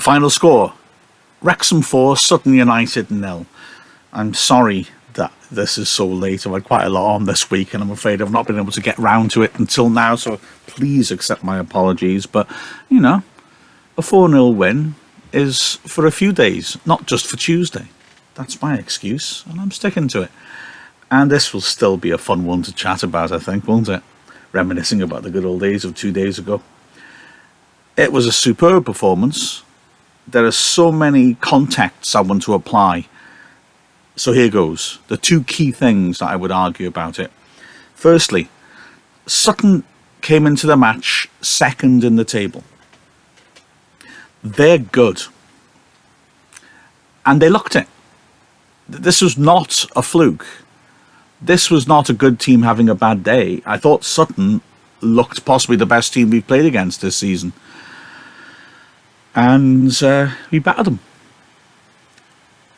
final score, Wrexham 4, Sutton United 0. I'm sorry that this is so late. I've had quite a lot on this week, and I'm afraid I've not been able to get round to it until now, so please accept my apologies. But, you know, a 4-0 win is for a few days, not just for Tuesday. That's my excuse, and I'm sticking to it. And this will still be a fun one to chat about, I think, won't it? Reminiscing about the good old days of 2 days ago. It was a superb performance. There are so many contexts I want to apply. So here goes. The two key things that I would argue about it. Firstly, Sutton came into the match second in the table. They're good. And they looked it. This was not a fluke. This was not a good team having a bad day. I thought Sutton looked possibly the best team we've played against this season. And we battered them.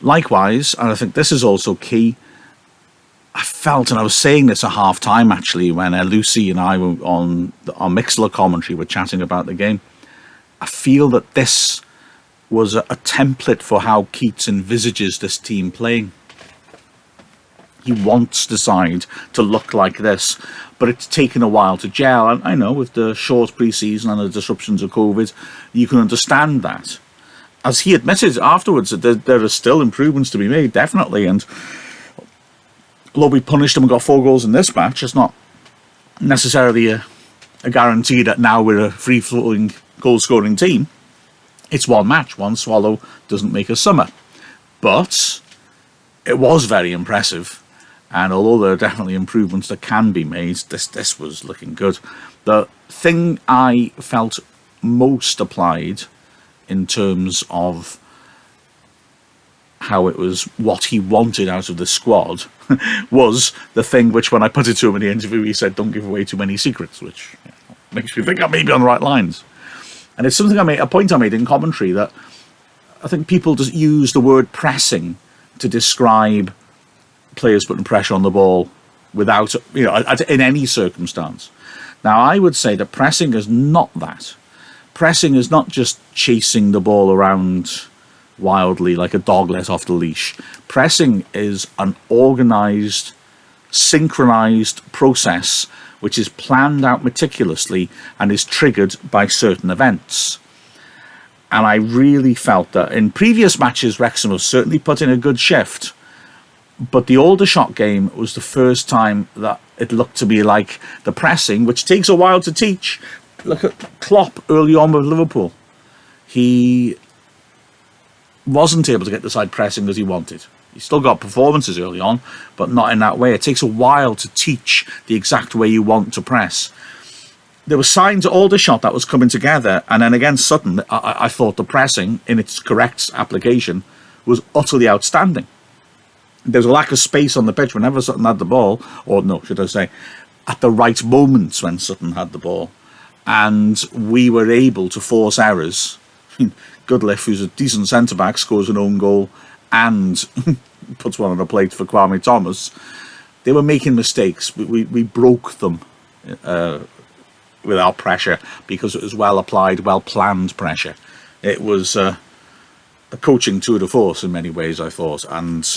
Likewise, and I think this is also key, I felt, and I was saying this at half-time actually, when Lucy and I were on our Mixler commentary, were chatting about the game, I feel that this was a template for how Keats envisages this team playing. He wants the side to look like this, but it's taken a while to gel. And I know with the short pre-season and the disruptions of COVID, you can understand that. As he admitted afterwards, that there are still improvements to be made, definitely. And although we punished them and got 4 goals in this match, it's not necessarily a guarantee that now we're a free-flowing goal-scoring team. It's one match. One swallow doesn't make a summer. But it was very impressive. And although there are definitely improvements that can be made, this was looking good. The thing I felt most applied in terms of how it was what he wanted out of the squad was the thing which, when I put it to him in the interview, he said, "Don't give away too many secrets," which makes me think I may be on the right lines. And it's something a point I made in commentary, that I think people just use the word pressing to describe players putting pressure on the ball without, in any circumstance. Now, I would say that pressing is not that. Pressing is not just chasing the ball around wildly like a dog let off the leash. Pressing is an organised, synchronised process which is planned out meticulously and is triggered by certain events. And I really felt that in previous matches, Wrexham have certainly put in a good shift. But the Aldershot game was the first time that it looked to be like the pressing, which takes a while to teach. Look at Klopp early on with Liverpool. He wasn't able to get the side pressing as he wanted. He still got performances early on, but not in that way. It takes a while to teach the exact way you want to press. There were signs at Aldershot that was coming together, and then against Sutton, I thought the pressing, in its correct application, was utterly outstanding. There was a lack of space on the pitch whenever Sutton had the ball, or no, should I say, at the right moments when Sutton had the ball. And we were able to force errors. Goodliff, who's a decent centre-back, scores an own goal and puts one on a plate for Kwame Thomas. They were making mistakes. We broke them with our pressure because it was well-applied, well-planned pressure. It was a coaching tour de force in many ways, I thought. And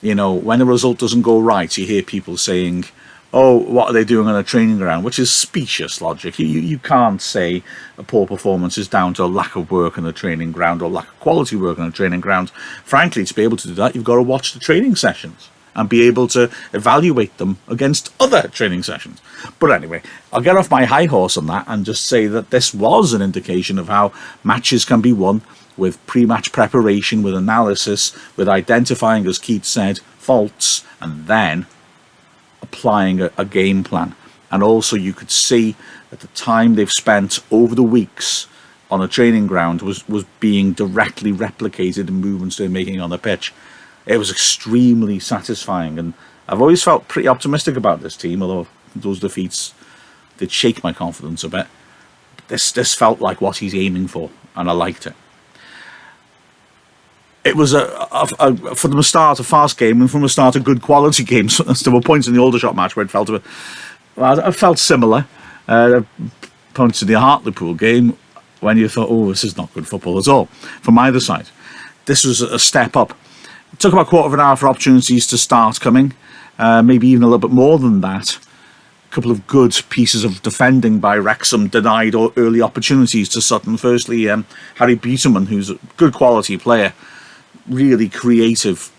when a result doesn't go right, you hear people saying, "Oh, what are they doing on a training ground?" Which is specious logic. You can't say a poor performance is down to a lack of work on a training ground or lack of quality work on a training ground. Frankly, to be able to do that, you've got to watch the training sessions and be able to evaluate them against other training sessions. But anyway, I'll get off my high horse on that and just say that this was an indication of how matches can be won with pre-match preparation, with analysis, with identifying, as Keats said, faults, and then applying a game plan. And also you could see that the time they've spent over the weeks on a training ground was being directly replicated in movements they're making on the pitch. It was extremely satisfying, and I've always felt pretty optimistic about this team, although those defeats did shake my confidence a bit. This felt like what he's aiming for, and I liked it. It was from the start a fast game, and from the start a good quality game. So there were points in the Aldershot match where it felt a bit, I felt similar. Points in the Hartlepool game, when you thought, oh, this is not good football at all from either side. This was a step up. It took about a quarter of an hour for opportunities to start coming, maybe even a little bit more than that. A couple of good pieces of defending by Wrexham denied early opportunities to Sutton. Firstly, Harry Buteman, who's a good quality player, really creative,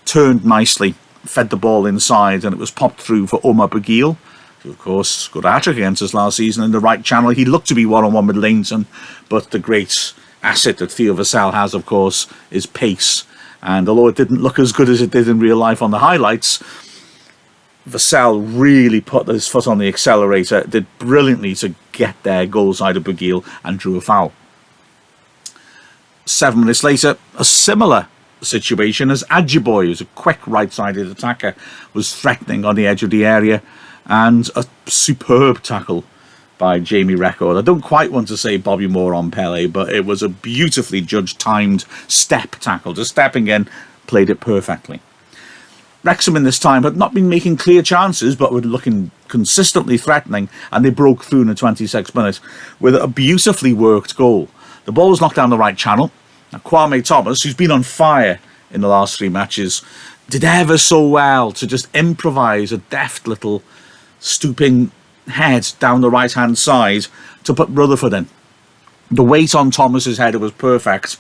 turned nicely, fed the ball inside, and it was popped through for Omar Bagil, who of course scored a hat-trick against us last season in the right channel. He looked to be one-on-one with Leighton, but the great asset that Theo Vassell has, of course, is pace. And although it didn't look as good as it did in real life on the highlights, Vassell really put his foot on the accelerator, did brilliantly to get there goal side of Bagil, and drew a foul. 7 minutes later, a similar situation as Adjiboy, who's a quick right-sided attacker, was threatening on the edge of the area, and a superb tackle by Jamie Record. I don't quite want to say Bobby Moore on Pele, but it was a beautifully judged timed step tackle. Just stepping in, played it perfectly. Wrexham in this time had not been making clear chances, but were looking consistently threatening, and they broke through in the 26th minute with a beautifully worked goal. The ball was knocked down the right channel. Now, Kwame Thomas, who's been on fire in the last 3 matches, did ever so well to just improvise a deft little stooping head down the right-hand side to put Rutherford in. The weight on Thomas's header was perfect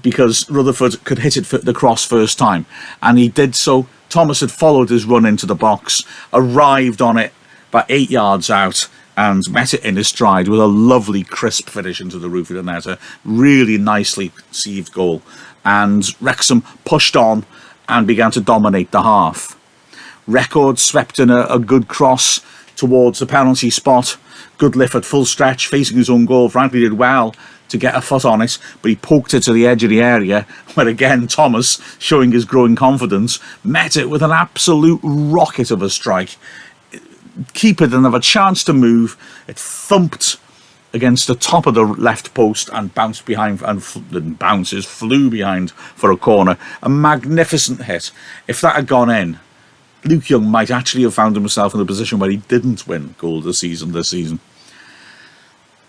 because Rutherford could hit it for the cross first time, and he did so. Thomas had followed his run into the box, arrived on it about 8 yards out, and met it in his stride with a lovely crisp finish into the roof of the net. A really nicely conceived goal. And Wrexham pushed on and began to dominate the half. Record swept in a good cross towards the penalty spot. Goodliff at full stretch, facing his own goal, frankly did well to get a foot on it, but he poked it to the edge of the area, where again Thomas, showing his growing confidence, met it with an absolute rocket of a strike. Keeper didn't have a chance to move. It thumped against the top of the left post and bounced behind, and flew behind for a corner. A magnificent hit. If that had gone in, Luke Young might actually have found himself in a position where he didn't win goal of the season this season.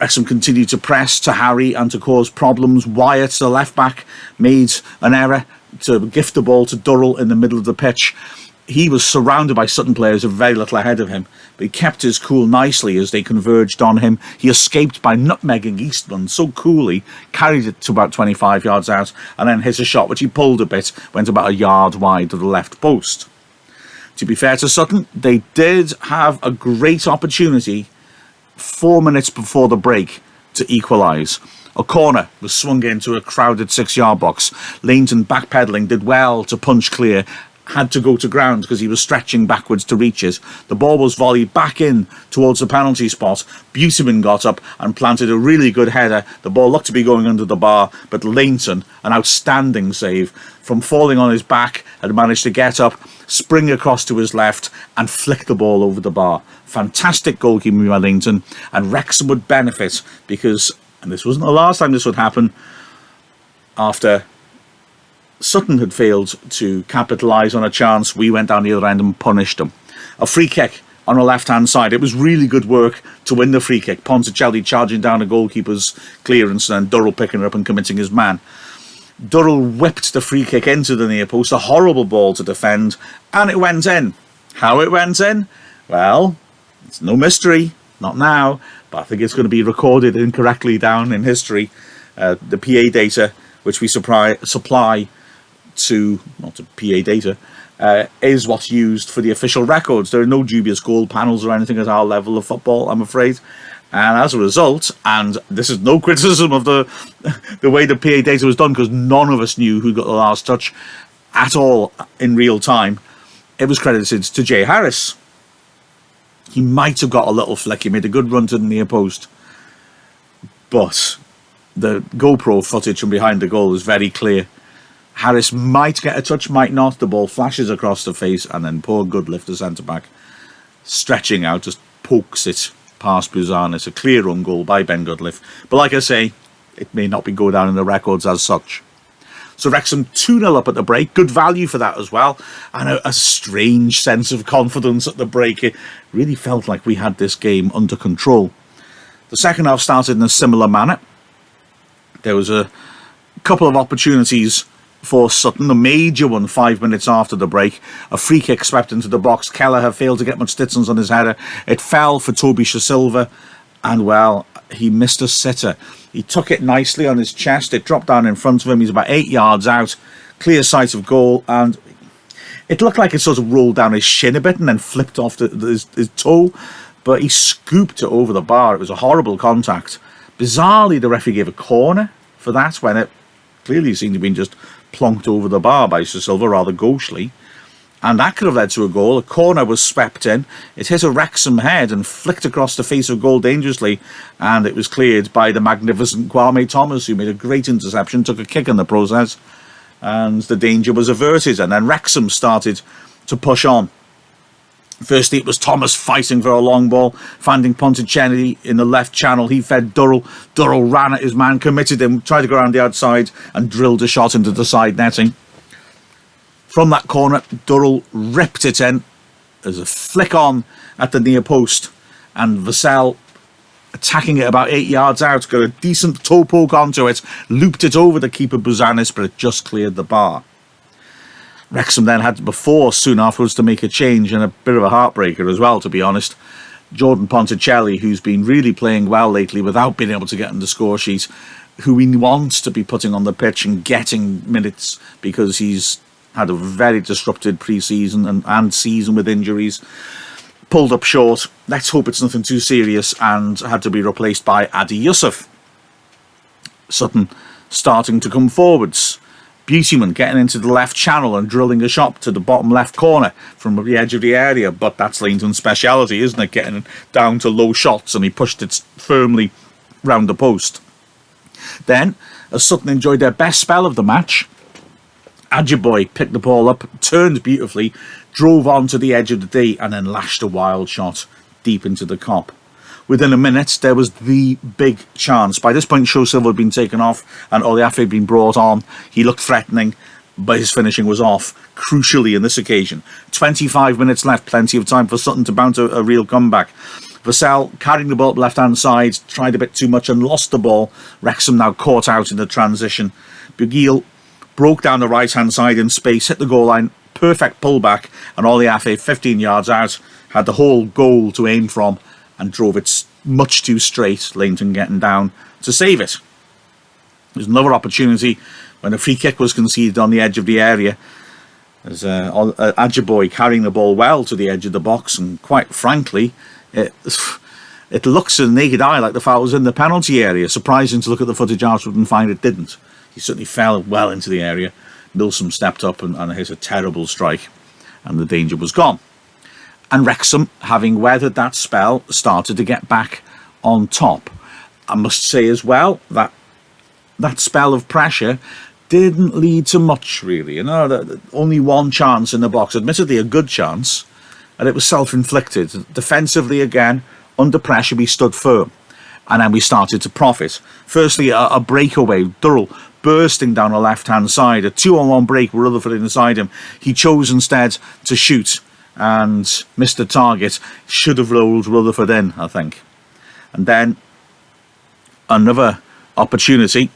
Wrexham continued to press to Harry and to cause problems. Wyatt, the left-back, made an error to gift the ball to Durrell in the middle of the pitch. He was surrounded by Sutton players of very little ahead of him, but he kept his cool nicely as they converged on him. He escaped by nutmegging Eastman so coolly, carried it to about 25 yards out, and then hit a shot which he pulled a bit, went about a yard wide of the left post. To be fair to Sutton, they did have a great opportunity 4 minutes before the break to equalise. A corner was swung into a crowded 6-yard box. Leighton, backpedalling, did well to punch clear, had to go to ground because he was stretching backwards to reach it. The ball was volleyed back in towards the penalty spot. Buteman got up and planted a really good header. The ball looked to be going under the bar, but Leighton, an outstanding save, from falling on his back, had managed to get up, spring across to his left, and flick the ball over the bar. Fantastic goalkeeping by Leighton, and Wrexham would benefit because, and this wasn't the last time this would happen, after Sutton had failed to capitalise on a chance, we went down the other end and punished them. A free kick on the left-hand side. It was really good work to win the free kick. Ponticelli charging down the goalkeeper's clearance and then Durrell picking it up and committing his man. Durrell whipped the free kick into the near post, a horrible ball to defend, and it went in. How it went in? Well, it's no mystery, not now, but I think it's going to be recorded incorrectly down in history. The PA data, which we supply to, not to PA data, is what's used for the official records. There are no dubious goal panels or anything at our level of football, I'm afraid. And as a result, and this is no criticism of the way the PA data was done, because none of us knew who got the last touch at all in real time, it was credited to Jay Harris. He might have got a little flick. He made a good run to the near post. But the GoPro footage from behind the goal is very clear. Harris might get a touch, might not. The ball flashes across the face, and then poor Goodliff, the centre-back, stretching out, just pokes it past Buzan. It's a clear run goal by Ben Goodliff. But like I say, it may not be go down in the records as such. So Wrexham 2-0 up at the break. Good value for that as well. And a strange sense of confidence at the break. It really felt like we had this game under control. The second half started in a similar manner. There was a couple of opportunities for Sutton. The major one 5 minutes after the break. A free kick swept into the box. Kelleher failed to get much distance on his header. It fell for Toby Silva, and well, he missed a sitter. He took it nicely on his chest. It dropped down in front of him. He's about 8 yards out. Clear sight of goal, and it looked like it sort of rolled down his shin a bit and then flipped off his toe, but he scooped it over the bar. It was a horrible contact. Bizarrely, the referee gave a corner for that when it clearly seemed to have been just plonked over the bar by Sir Silva rather gauchely. And that could have led to a goal. A corner was swept in. It hit a Wrexham head and flicked across the face of goal dangerously. And it was cleared by the magnificent Kwame Thomas, who made a great interception, took a kick in the process. And the danger was averted. And then Wrexham started to push on. Firstly, it was Thomas fighting for a long ball, finding Ponticelli in the left channel. He fed Durrell. Durrell ran at his man, committed him, tried to go around the outside and drilled a shot into the side netting. From that corner, Durrell ripped it in. There's a flick on at the near post, and Vassell, attacking it about 8 yards out, got a decent toe poke onto it, looped it over the keeper Bouzanis, but it just cleared the bar. Wrexham then had soon afterwards to make a change, and a bit of a heartbreaker as well, to be honest. Jordan Ponticelli, who's been really playing well lately without being able to get on the score sheet, who he wants to be putting on the pitch and getting minutes because he's had a very disrupted pre-season and season with injuries, pulled up short. Let's hope it's nothing too serious, and had to be replaced by Adi Yusuf. Sutton starting to come forwards. Beautyman getting into the left channel and drilling a shot to the bottom left corner from the edge of the area, but that's Leighton's speciality, isn't it? Getting down to low shots, and he pushed it firmly round the post. Then, as Sutton enjoyed their best spell of the match, Adjiboy picked the ball up, turned beautifully, drove on to the edge of the D, and then lashed a wild shot deep into the cop. Within a minute, there was the big chance. By this point, Sho Silva had been taken off and Oliafe had been brought on. He looked threatening, but his finishing was off, crucially in this occasion. 25 minutes left, plenty of time for Sutton to mount a real comeback. Vassell, carrying the ball up left-hand side, tried a bit too much and lost the ball. Wrexham now caught out in the transition. Bugil broke down the right-hand side in space, hit the goal line, perfect pullback, and Oliafe, 15 yards out, had the whole goal to aim from and drove it much too straight, Leighton getting down to save it. There's another opportunity when a free kick was conceded on the edge of the area. There's Adjiboy carrying the ball well to the edge of the box, and quite frankly, it looks to the naked eye like the foul was in the penalty area. Surprising to look at the footage afterwards and find it didn't. He certainly fell well into the area. Milsom stepped up and hit a terrible strike, and the danger was gone. And Wrexham, having weathered that spell, started to get back on top. I must say as well that that spell of pressure didn't lead to much, really. You know, only one chance in the box, admittedly a good chance, and it was self-inflicted. Defensively, again, under pressure, we stood firm, and then we started to profit. Firstly, a breakaway, Durrell bursting down the left-hand side, a 2-on-1 break with Rutherford inside him. He chose instead to shoot and missed the target. Should have rolled Rutherford in, I think. And then another opportunity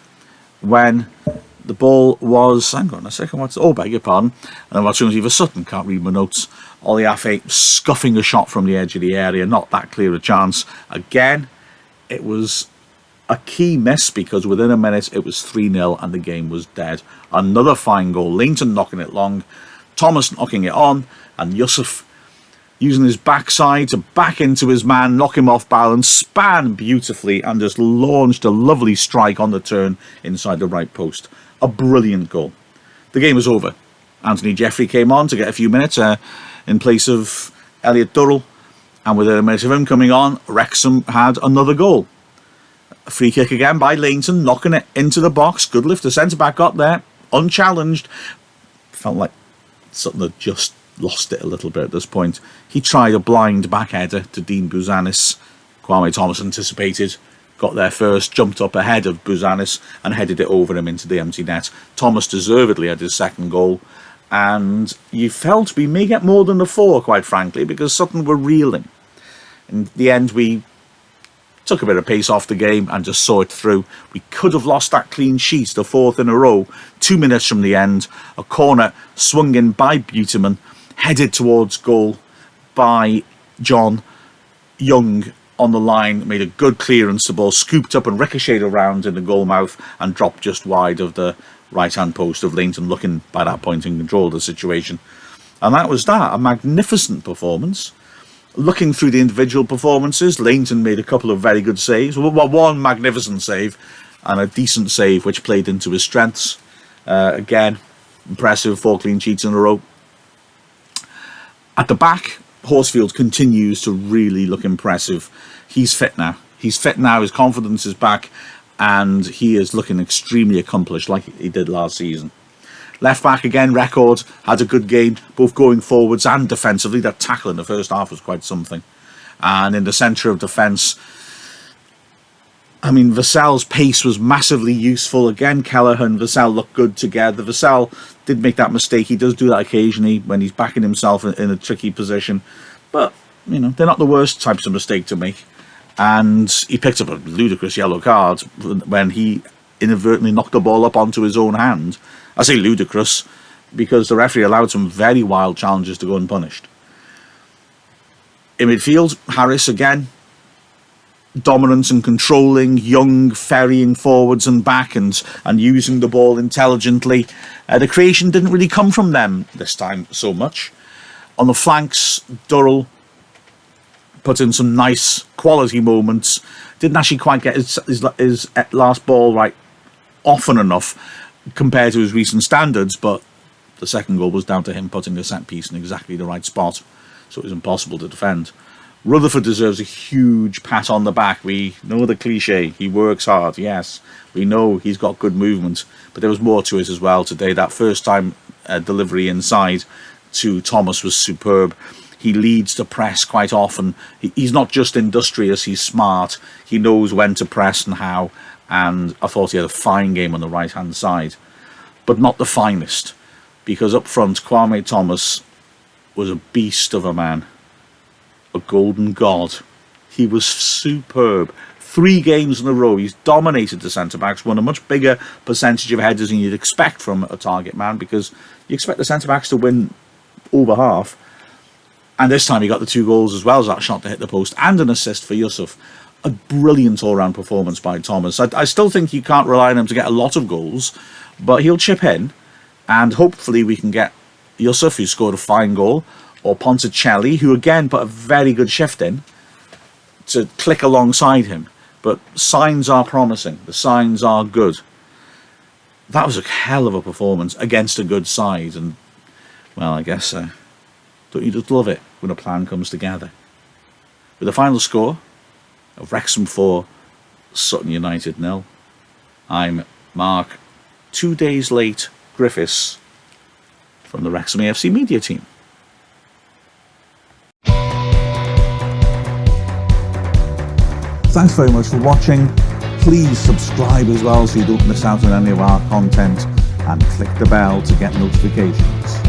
when the ball was, hang on a second, beg your pardon, an opportunity for Sutton, can't read my notes. Oliafe scuffing a shot from the edge of the area, not that clear a chance. Again, it was a key miss because within a minute it was 3-0 and the game was dead. Another fine goal, Leighton knocking it long, Thomas knocking it on, and Yusuf using his backside to back into his man, knock him off balance, span beautifully, and just launched a lovely strike on the turn inside the right post. A brilliant goal. The game was over. Anthony Jeffrey came on to get a few minutes in place of Elliot Durrell, and within a minute of him coming on, Wrexham had another goal. A free kick again by Leighton, knocking it into the box. Good lift, the centre-back got there, unchallenged. Felt like Sutton had just lost it a little bit at this point. He tried a blind back header to Dean Bouzanis. Kwame Thomas anticipated, got there first, jumped up ahead of Bouzanis and headed it over him into the empty net. Thomas deservedly had his second goal, and you felt we may get more than the 4, quite frankly, because Sutton were reeling. In the end, we took a bit of pace off the game and just saw it through. We could have lost that clean sheet, the 4th in a row, 2 minutes from the end. A corner swung in by Buteman, headed towards goal by John Young on the line, made a good clearance, the ball scooped up and ricocheted around in the goal mouth and dropped just wide of the right-hand post of Leighton, looking by that point in control of the situation. And that was that, a magnificent performance. Looking through the individual performances, Leighton made a couple of very good saves. Well, one magnificent save and a decent save which played into his strengths. Again, impressive, 4 clean sheets in a row. At the back, Horsfield continues to really look impressive. He's fit now. He's fit now, his confidence is back, and he is looking extremely accomplished like he did last season. Left back again, Record had a good game, both going forwards and defensively. That tackle in the first half was quite something. And in the centre of defence, I mean, Vassell's pace was massively useful. Again, Kelleher and Vassell look good together. Vassell did make that mistake. He does do that occasionally when he's backing himself in a tricky position. But, you know, they're not the worst types of mistake to make. And he picked up a ludicrous yellow card when he inadvertently knocked the ball up onto his own hand. I say ludicrous because the referee allowed some very wild challenges to go unpunished. In midfield, Harris again, dominance and controlling, Young ferrying forwards and back and using the ball intelligently. The creation didn't really come from them this time so much. On the flanks, Durrell put in some nice quality moments. Didn't actually quite get his last ball right often enough compared to his recent standards, but the second goal was down to him putting the set piece in exactly the right spot, so it was impossible to defend. Rutherford deserves a huge pat on the back. We know the cliche, he works hard, yes. We know he's got good movement, but there was more to it as well today. That first time delivery inside to Thomas was superb. He leads the press quite often. He's not just industrious, he's smart. He knows when to press and how. And I thought he had a fine game on the right-hand side. But not the finest. Because up front, Kwame Thomas was a beast of a man. A golden god. He was superb. 3 games in a row, he's dominated the centre-backs, won a much bigger percentage of headers than you'd expect from a target man, because you expect the centre-backs to win over half. And this time he got the 2 goals as well as that shot to hit the post, and an assist for Yusuf. A brilliant all-round performance by Thomas. I still think you can't rely on him to get a lot of goals, but he'll chip in, and hopefully we can get Yusuf, who scored a fine goal, or Ponticelli, who again put a very good shift in, to click alongside him. But signs are promising. The signs are good. That was a hell of a performance against a good side, and, well, I guess, don't you just love it when a plan comes together? With the final score of Wrexham 4, Sutton United 0. I'm Mark, 2 days late, Griffiths, from the Wrexham AFC media team. Thanks very much for watching. Please subscribe as well so you don't miss out on any of our content, and click the bell to get notifications.